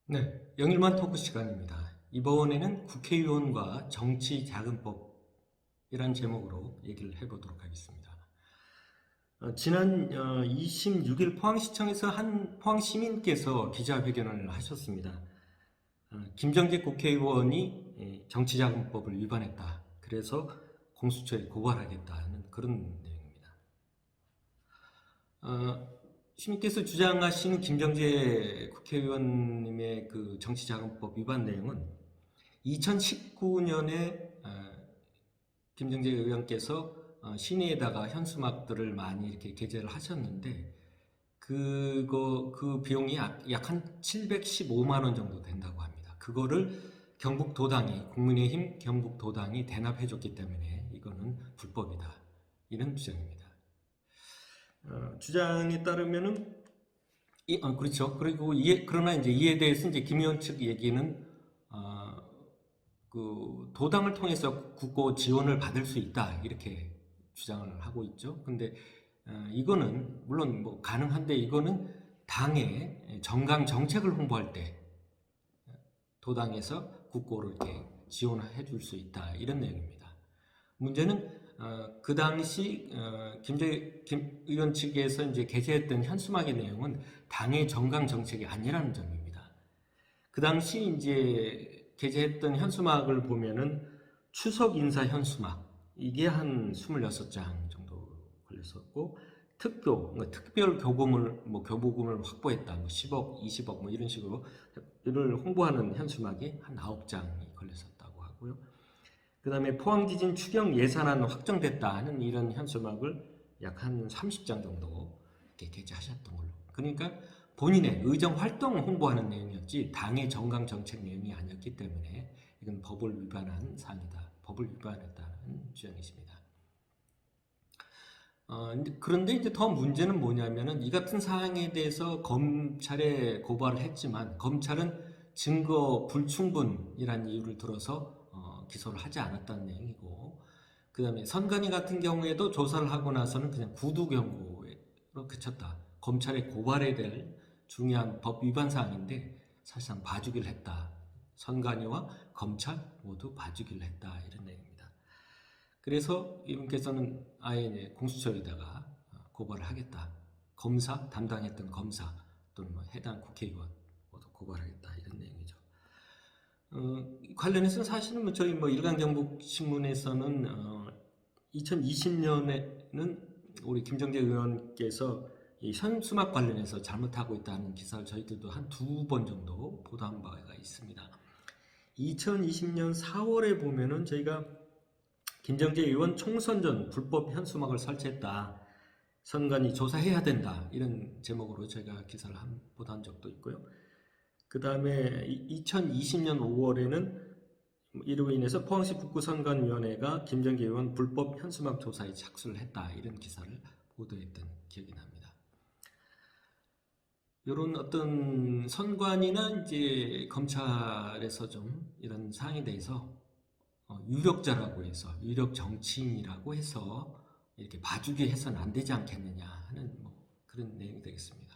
네, 영일만 토크 시간입니다. 이번에는 국회의원과 정치자금법이란 제목으로 얘기를 해보도록 하겠습니다. 지난 26일 포항시청에서 한 포항시민께서 기자회견을 하셨습니다. 김정재 국회의원이 정치자금법을 위반했다. 그래서 공수처에 고발하겠다는 그런 내용입니다. 시민께서 주장하신 김정재 국회의원님의 그 정치자금법 위반 내용은 2019년에 김정재 의원께서 시내에다가 현수막들을 많이 이렇게 게재를 하셨는데 그 비용이 약 한 715만 원 정도 된다고 합니다. 그거를 경북도당이 국민의힘 경북도당이 대납해줬기 때문에 이거는 불법이다. 이런 주장입니다. 주장에 따르면은 그렇죠. 그리고 그러나 이에 대해서 이제 김 의원 측 얘기는 그 도당을 통해서 국고 지원을 받을 수 있다 이렇게 주장을 하고 있죠. 근데 이거는 물론 뭐 가능한데 이거는 당의 정강 정책을 홍보할 때 도당에서 국고를 이렇게 지원해 줄 수 있다 이런 내용입니다. 문제는 그 당시 김 의원 측에서 이제 게재했던 현수막의 내용은 당의 정강 정책이 아니라는 점입니다. 그 당시 이제 게재했던 현수막을 보면은 추석 인사 현수막 이게 한 26장 정도 걸렸었고 특별 교부금을 확보했다. 뭐 10억, 20억 뭐 이런 식으로 이를 홍보하는 현수막이 한 9장이 걸렸었다고 하고요. 그 다음에 포항지진 추경 예산안 확정됐다 하는 이런 현수막을 약 한 30장 정도 이렇게 게재하셨던 걸로. 그러니까 본인의 의정 활동 홍보하는 내용이었지 당의 정강 정책 내용이 아니었기 때문에 이건 법을 위반한 사안이다. 법을 위반했다는 주장이십니다. 그런데 이제 더 문제는 뭐냐면은 이 같은 사항에 대해서 검찰에 고발을 했지만 검찰은 증거 불충분이라는 이유를 들어서 기소를 하지 않았다는 내용이고, 그 다음에 선관위 같은 경우에도 조사를 하고 나서는 그냥 구두 경고로 그쳤다. 검찰에 고발해야 될 중요한 법 위반 사항인데 사실상 봐주기를 했다. 선관위와 검찰 모두 봐주기를 했다. 이런 내용입니다. 그래서 이분께서는 아예 이제 공수처에다가 고발을 하겠다. 검사, 담당했던 검사 또는 뭐 해당 국회의원 모두 고발하겠다. 이런 내용이죠. 관련해서 사실은 뭐 저희 뭐 일간경북신문에서는 2020년에는 우리 김정재 의원께서 이 현수막 관련해서 잘못하고 있다는 기사를 저희들도 한 2번 정도 보도한 바가 있습니다. 2020년 4월에 보면은 저희가 김정재 의원 총선 전 불법 현수막을 설치했다. 선관위 조사해야 된다. 이런 제목으로 저희가 기사를 보도한 적도 있고요. 그 다음에 2020년 5월에는 이로 인해서 포항시 북구선관위원회가 김정재 의원 불법 현수막 조사에 착수를 했다. 이런 기사를 보도했던 기억이 납니다. 이런 어떤 선관위나 이제 검찰에서 좀 이런 사항에 대해서 유력자라고 해서 유력 정치인이라고 해서 이렇게 봐주기 해서는 안 되지 않겠느냐 하는 뭐 그런 내용이 되겠습니다.